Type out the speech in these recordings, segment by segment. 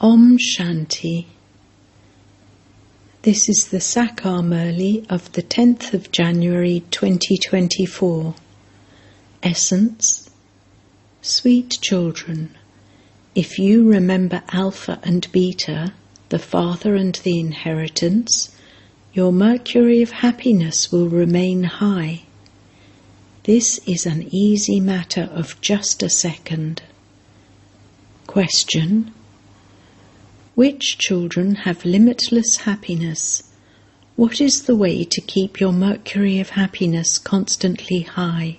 Om Shanti. This is the Sakar Murli of the 10th of January 2024. Essence. Sweet children, if you remember Alpha and Beta, the Father and the inheritance, your mercury of happiness will remain high. This is an easy matter of just a second. Question. Which children have limitless happiness? What is the way to keep your mercury of happiness constantly high?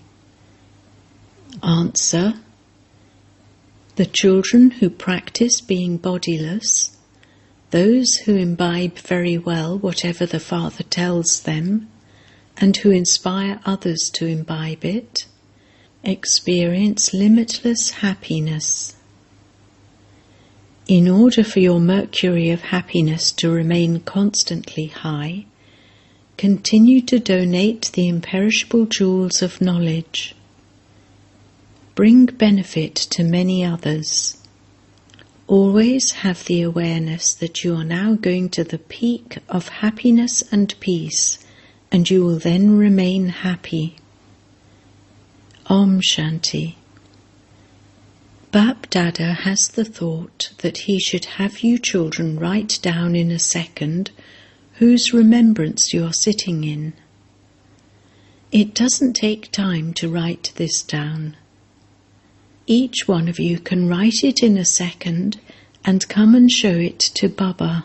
Answer. The children who practice being bodiless, those who imbibe very well whatever the Father tells them, and who inspire others to imbibe it, experience limitless happiness. In order for your mercury of happiness to remain constantly high, continue to donate the imperishable jewels of knowledge. Bring benefit to many others. Always have the awareness that you are now going to the peak of happiness and peace, and you will then remain happy. Om Shanti. Bap Dada has the thought that he should have you children write down in a second whose remembrance you are sitting in. It doesn't take time to write this down. Each one of you can write it in a second and come and show it to Baba.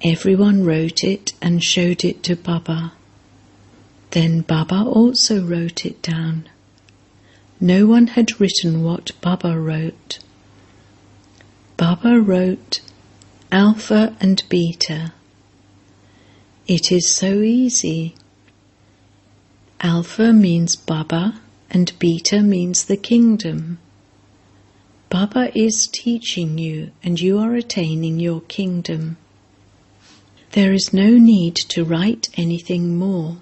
Everyone wrote it and showed it to Baba. Then Baba also wrote it down. No one had written what Baba wrote. Baba wrote Alpha and Beta. It is so easy. Alpha means Baba and Beta means the kingdom. Baba is teaching you and you are attaining your kingdom. There is no need to write anything more.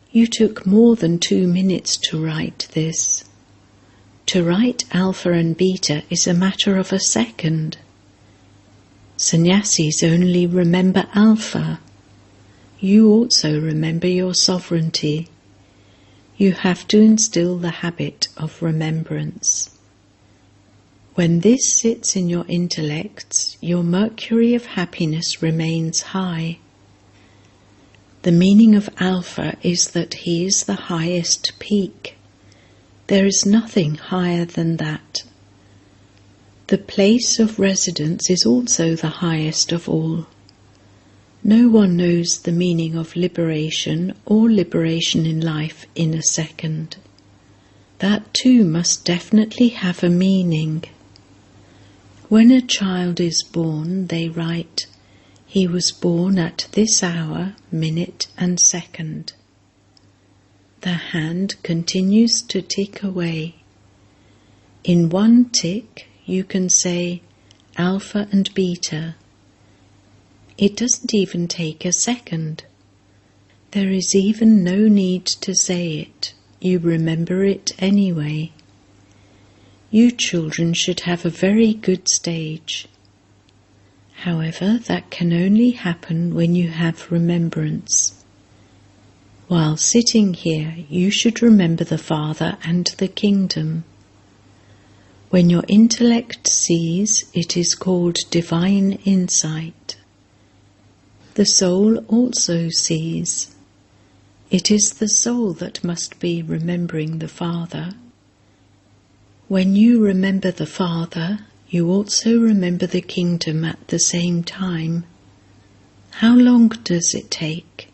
You took more than 2 minutes to write this. To write Alpha and Beta is a matter of a second. Sannyasis only remember Alpha. You also remember your sovereignty. You have to instill the habit of remembrance. When this sits in your intellects, your mercury of happiness remains high. The meaning of Alpha is that he is the highest peak. There is nothing higher than that. The place of residence is also the highest of all. No one knows the meaning of liberation or liberation in life in a second. That too must definitely have a meaning. When a child is born, they write, he was born at this hour, minute and second. The hand continues to tick away. In one tick, you can say Alpha and Beta. It doesn't even take a second. There is even no need to say it. You remember it anyway. You children should have a very good stage. However, that can only happen when you have remembrance. While sitting here, you should remember the Father and the kingdom. When your intellect sees, it is called divine insight. The soul also sees. It is the soul that must be remembering the Father. When you remember the Father, you also remember the kingdom at the same time. How long does it take?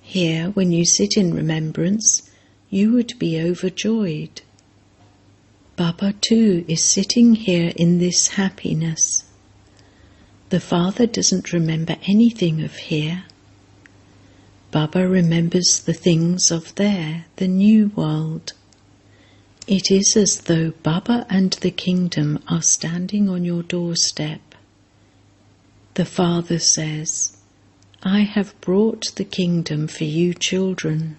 Here, when you sit in remembrance, you would be overjoyed. Baba too is sitting here in this happiness. The Father doesn't remember anything of here. Baba remembers the things of there, the new world. It is as though Baba and the kingdom are standing on your doorstep. The Father says, I have brought the kingdom for you children.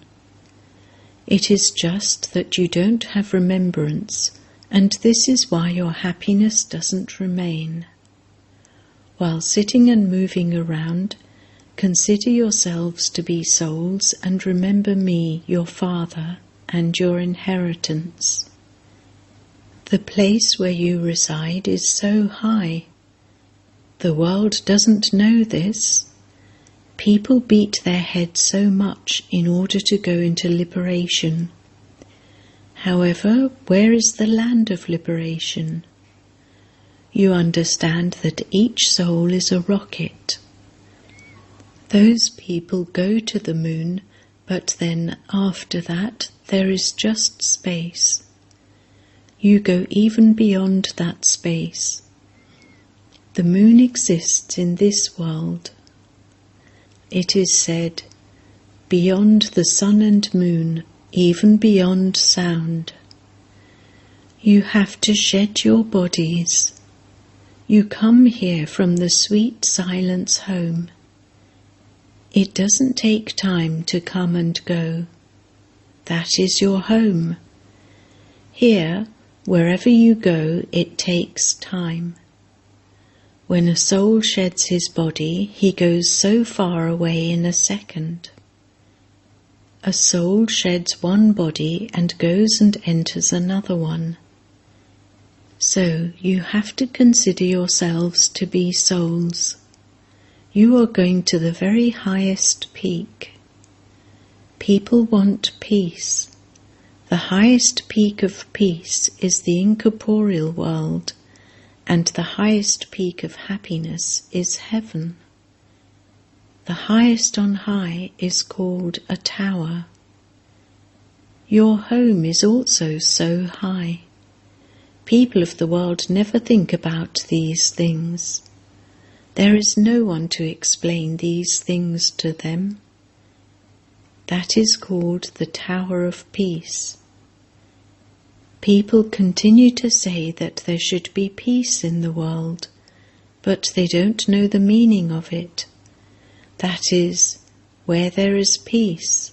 It is just that you don't have remembrance And this is why your happiness doesn't remain. While sitting and moving around, consider yourselves to be souls and remember me, your Father, and your inheritance. The place where you reside is so high. The world doesn't know this. People beat their heads so much in order to go into liberation. However, where is the land of liberation? You understand that each soul is a rocket. Those people go to the moon, but then after that there is just space. You go even beyond that space. The moon exists in this world. It is said, beyond the sun and moon, even beyond sound. You have to shed your bodies. You come here from the sweet silence home. It doesn't take time to come and go. That is your home. Here, wherever you go, it takes time. When a soul sheds his body, he goes so far away in a second. A soul sheds one body and goes and enters another one. So you have to consider yourselves to be souls. You are going to the very highest peak. People want peace. The highest peak of peace is the incorporeal world, and the highest peak of happiness is heaven. The highest on high is called a tower. Your home is also so high. People of the world never think about these things. There is no one to explain these things to them. That is called the Tower of Peace. People continue to say that there should be peace in the world, but they don't know the meaning of it. That is, where there is peace.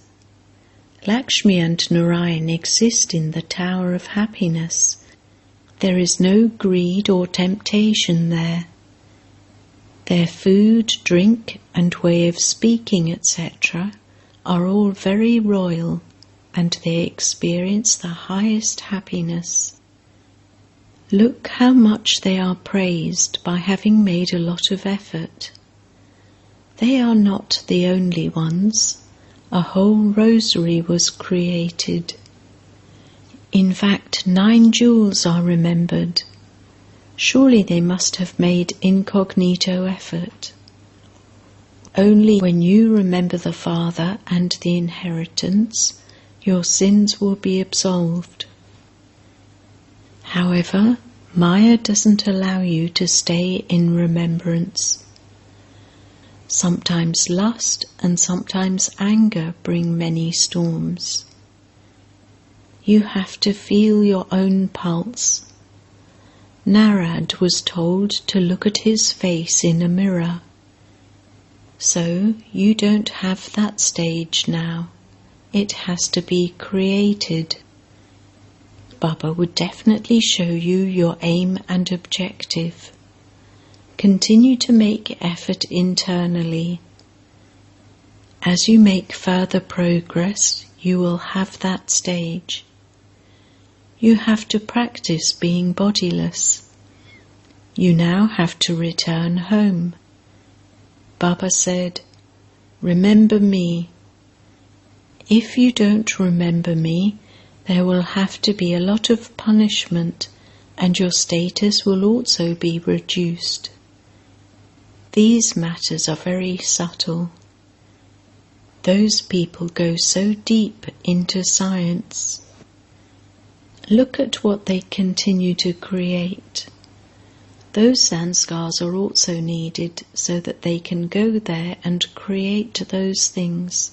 Lakshmi and Narayan exist in the Tower of Happiness. There is no greed or temptation there. Their food, drink, and way of speaking, etc., are all very royal, and they experience the highest happiness. Look how much they are praised by having made a lot of effort. They are not the only ones. A whole rosary was created. In fact, 9 jewels are remembered. Surely they must have made incognito effort. Only when you remember the Father and the inheritance, your sins will be absolved. However, Maya doesn't allow you to stay in remembrance. Sometimes lust and sometimes anger bring many storms. You have to feel your own pulse. Narad was told to look at his face in a mirror. So you don't have that stage now. It has to be created. Baba would definitely show you your aim and objective. Continue to make effort internally. As you make further progress, you will have that stage. You have to practice being bodiless. You now have to return home. Baba said, "Remember me." If you don't remember me, there will have to be a lot of punishment, and your status will also be reduced. These matters are very subtle. Those people go so deep into science. Look at what they continue to create. Those sanskars are also needed so that they can go there and create those things.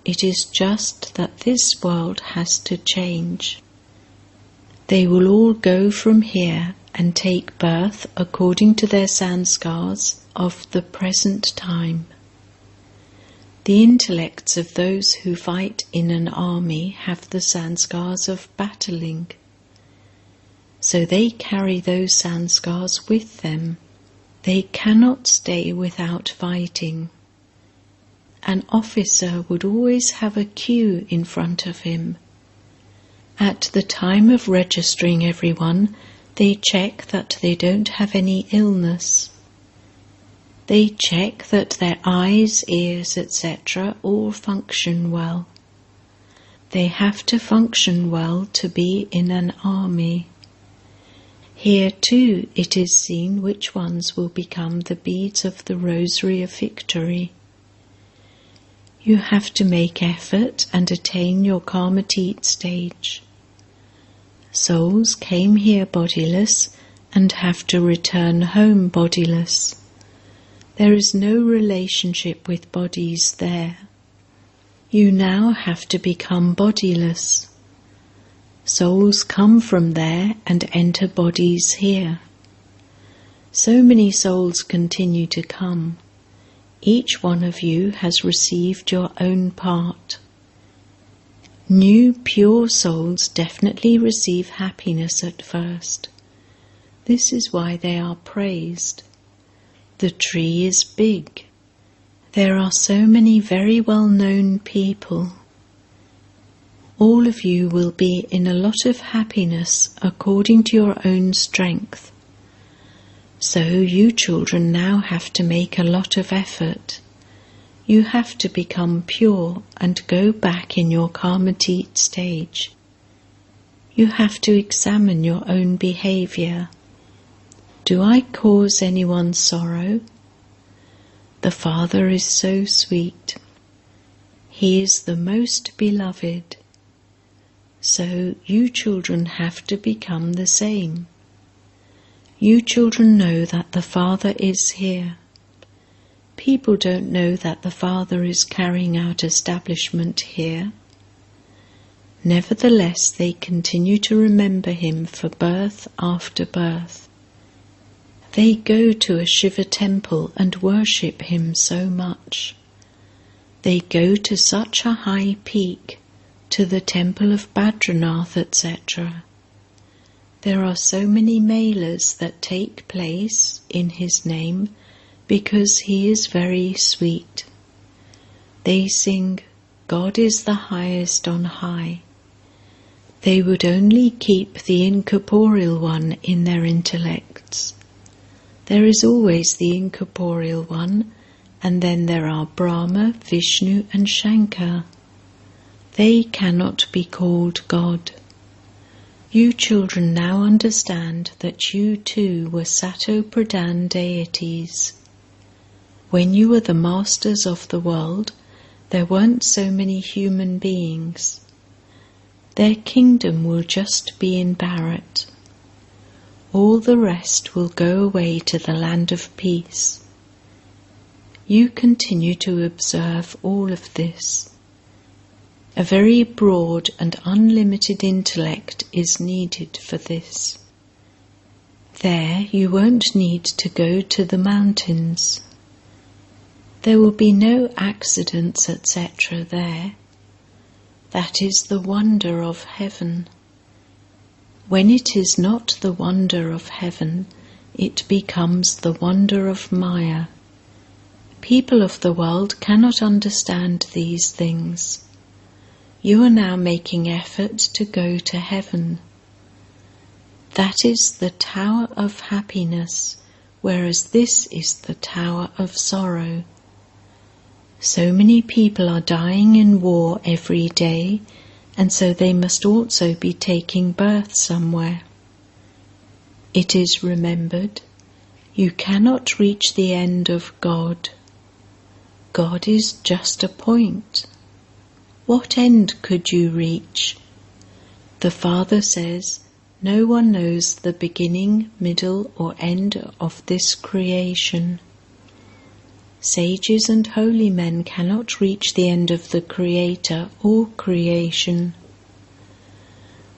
It is just that this world has to change. They will all go from here and take birth according to their sanskars of the present time. The intellects of those who fight in an army have the sanskars of battling. so they carry those sanskars with them. They cannot stay without fighting. An officer would always have a queue in front of him. At the time of registering everyone, they check that they don't have any illness. They check that their eyes, ears, etc. all function well. They have to function well to be in an army. Here too it is seen which ones will become the beads of the rosary of victory. You have to make effort and attain your karmatit stage. Souls came here bodiless and have to return home bodiless. There is no relationship with bodies there. You now have to become bodiless. Souls come from there and enter bodies here. So many souls continue to come. Each one of you has received your own part. New pure souls definitely receive happiness at first. This is why they are praised. The tree is big. There are so many very well-known people. All of you will be in a lot of happiness according to your own strength. So you children now have to make a lot of effort. You have to become pure and go back in your karmatit stage. You have to examine your own behavior. Do I cause anyone sorrow? The Father is so sweet. He is the most beloved. So you children have to become the same. You children know that the Father is here. People don't know that the Father is carrying out establishment here. Nevertheless, they continue to remember him for birth after birth. They go to a Shiva temple and worship him so much. They go to such a high peak, to the temple of Badranath, etc. There are so many melas that take place in his name because he is very sweet. They sing, God is the highest on high. They would only keep the incorporeal one in their intellects. There is always the incorporeal one, and then there are Brahma, Vishnu and Shankar. They cannot be called God. You children now understand that you too were Sato Pradhan deities. When you were the masters of the world, there weren't so many human beings. Their kingdom will just be in Bharat. All the rest will go away to the land of peace. You continue to observe all of this. A very broad and unlimited intellect is needed for this. There you won't need to go to the mountains. There will be no accidents, etc. there. That is the wonder of heaven. When it is not the wonder of heaven, it becomes the wonder of Maya. People of the world cannot understand these things. You are now making effort to go to heaven. That is the tower of happiness, whereas this is the tower of sorrow. So many people are dying in war every day, and so they must also be taking birth somewhere. It is remembered, you cannot reach the end of God. God is just a point. What end could you reach? The Father says, no one knows the beginning, middle or end of this creation. Sages and holy men cannot reach the end of the Creator or creation.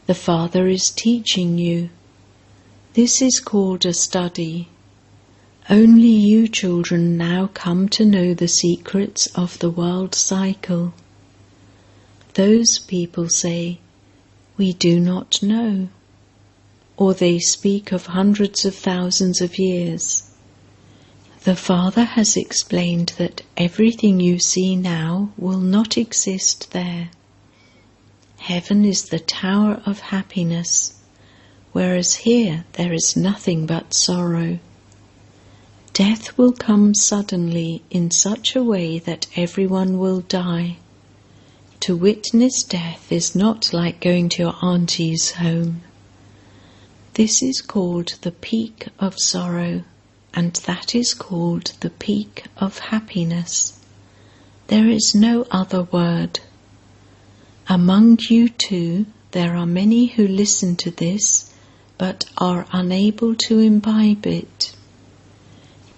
The Father is teaching you. This is called a study. Only you children now come to know the secrets of the world cycle. Those people say, we do not know. or they speak of hundreds of thousands of years. The Father has explained that everything you see now will not exist there. Heaven is the tower of happiness, whereas here there is nothing but sorrow. Death will come suddenly in such a way that everyone will die. To witness death is not like going to your auntie's home. This is called the peak of sorrow, and that is called the peak of happiness. There is no other word. Among you too, there are many who listen to this, but are unable to imbibe it.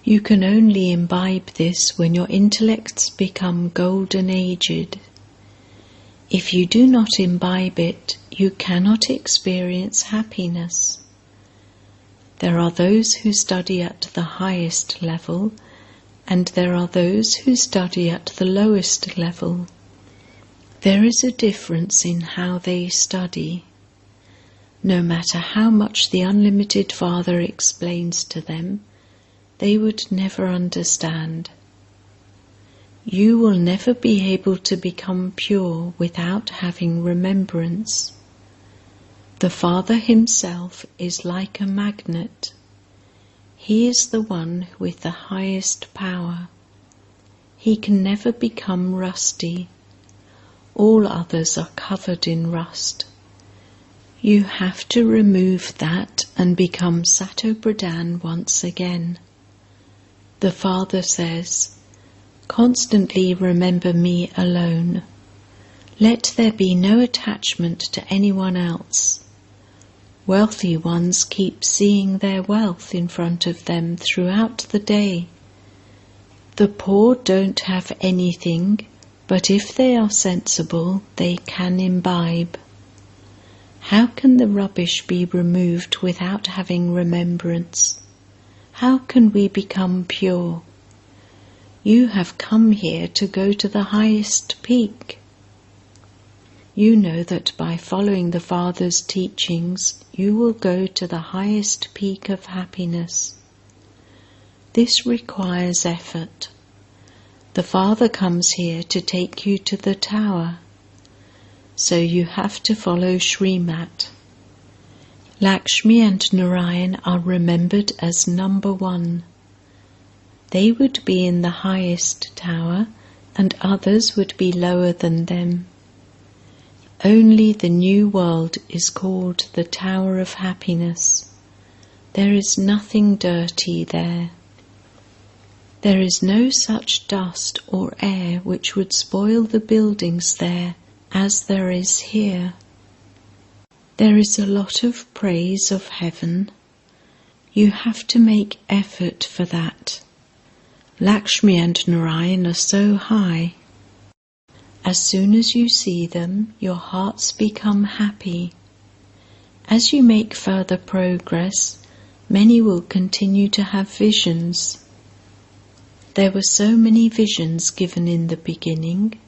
You can only imbibe this when your intellects become golden aged. If you do not imbibe it, you cannot experience happiness. There are those who study at the highest level, and there are those who study at the lowest level. There is a difference in how they study. No matter how much the Unlimited Father explains to them, they would never understand. You will never be able to become pure without having remembrance. The Father himself is like a magnet. He is the one with the highest power. He can never become rusty. All others are covered in rust. You have to remove that and become Sato Pradhan once again. The Father says, "Constantly remember me alone. Let there be no attachment to anyone else." Wealthy ones keep seeing their wealth in front of them throughout the day. The poor don't have anything, but if they are sensible, they can imbibe. How can the rubbish be removed without having remembrance? How can we become pure? You have come here to go to the highest peak. You know that by following the Father's teachings, you will go to the highest peak of happiness. This requires effort. The Father comes here to take you to the tower, so you have to follow Srimat. Lakshmi and Narayan are remembered as number one. They would be in the highest tower, and others would be lower than them. Only the new world is called the Tower of Happiness. There is nothing dirty there. There is no such dust or air which would spoil the buildings there as there is here. There is a lot of praise of heaven. You have to make effort for that. Lakshmi and Narayan are so high. As soon as you see them, your hearts become happy. As you make further progress, many will continue to have visions. There were so many visions given in the beginning.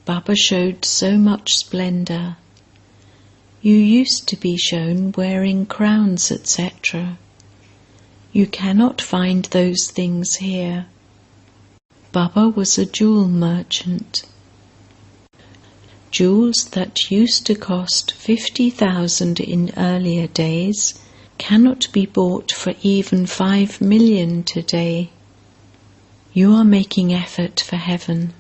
Baba showed so much splendor. You used to be shown wearing crowns, etc. You cannot find those things here. Baba was a jewel merchant. Jewels that used to cost 50,000 in earlier days cannot be bought for even 5 million today. You are making effort for heaven.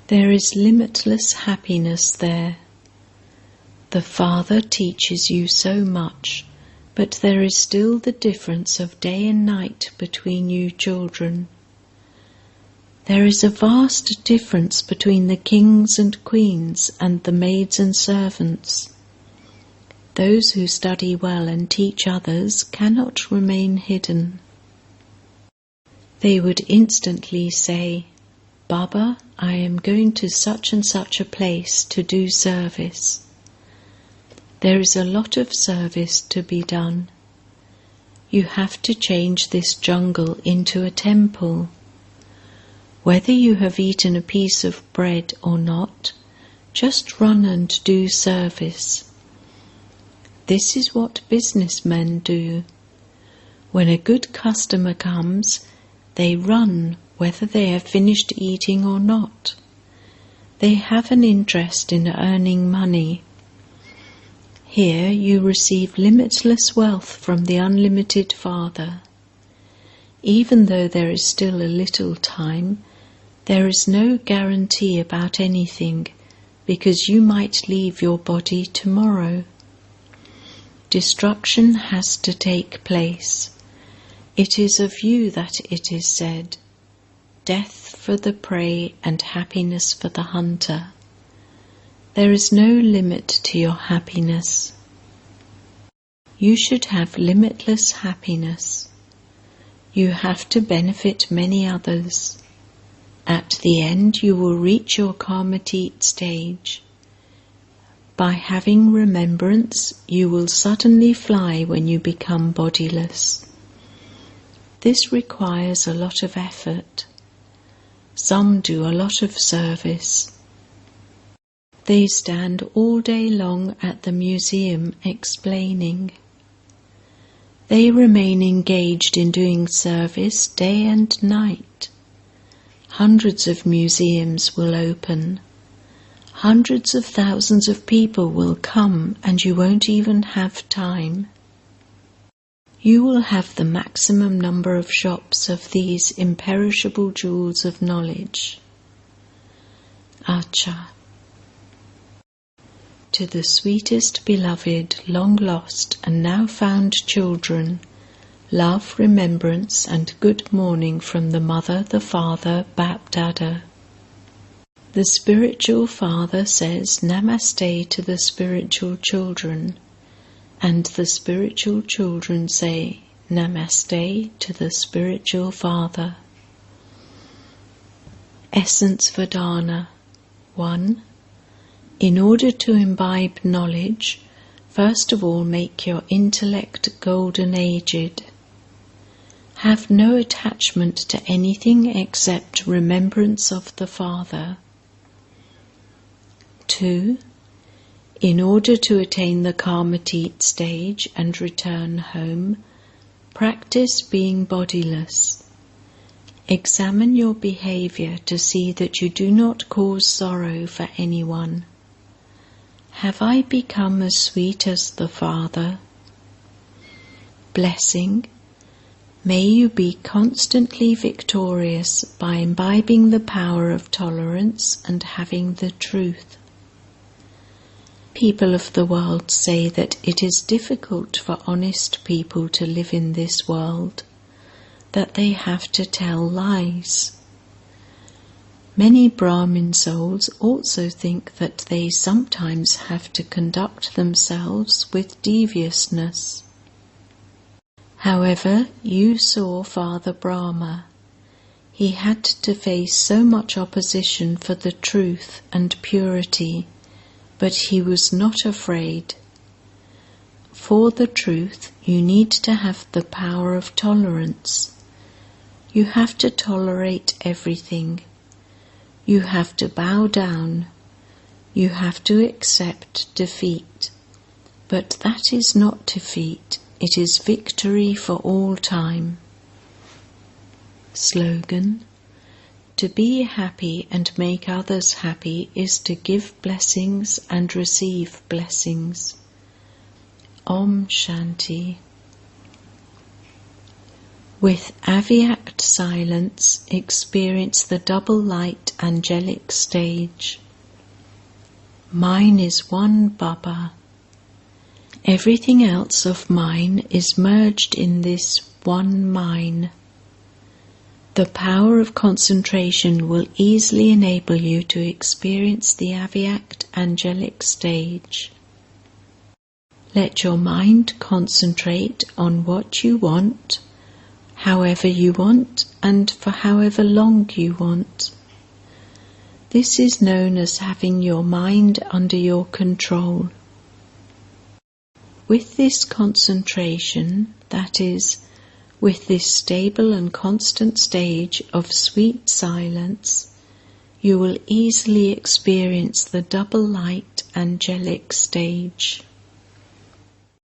There is limitless happiness there. The Father teaches you so much, but there is still the difference of day and night between you children. There is a vast difference between the kings and queens and the maids and servants. Those who study well and teach others cannot remain hidden. They would instantly say, "Baba, I am going to such and such a place to do service." There is a lot of service to be done. You have to change this jungle into a temple. Whether you have eaten a piece of bread or not, just run and do service. This is what businessmen do. When a good customer comes, they run whether they have finished eating or not. They have an interest in earning money. Here you receive limitless wealth from the unlimited Father. Even though there is still a little time, there is no guarantee about anything, because you might leave your body tomorrow. Destruction has to take place. It is of you that it is said, death for the prey and happiness for the hunter. There is no limit to your happiness. You should have limitless happiness. You have to benefit many others. At the end you will reach your karmatit stage. By having remembrance, you will suddenly fly when you become bodiless. This requires a lot of effort. Some do a lot of service. They stand all day long at the museum explaining. They remain engaged in doing service day and night. Hundreds of museums will open. Hundreds of thousands of people will come and you won't even have time. You will have the maximum number of shops of these imperishable jewels of knowledge. Acha. To the sweetest beloved, long lost and now found children, love, remembrance and good morning from the Mother, the Father, Bap Dada. The spiritual father says Namaste to the spiritual children, and the spiritual children say Namaste to the spiritual father. Essence Vedana 1. In order to imbibe knowledge, first of all make your intellect golden-aged. Have no attachment to anything except remembrance of the Father. 2. In order to attain the karmatit stage and return home, practice being bodiless. Examine your behavior to see that you do not cause sorrow for anyone. Have I become as sweet as the Father? Blessing. May you be constantly victorious by imbibing the power of tolerance and having the truth. People of the world say that it is difficult for honest people to live in this world, that they have to tell lies. Many Brahmin souls also think that they sometimes have to conduct themselves with deviousness. However, you saw Father Brahma. He had to face so much opposition for the truth and purity, but he was not afraid. For the truth, you need to have the power of tolerance. You have to tolerate everything. You have to bow down. You have to accept defeat. But that is not defeat, it is victory for all time. Slogan: to be happy and make others happy is to give blessings and receive blessings. Om Shanti. With avyakt silence, experience the double light angelic stage. Mine is one Baba. Everything else of mine is merged in this one mine. The power of concentration will easily enable you to experience the avyakt angelic stage. Let your mind concentrate on what you want, however you want, and for however long you want. This is known as having your mind under your control. With this concentration, that is, with this stable and constant stage of sweet silence, you will easily experience the double light angelic stage.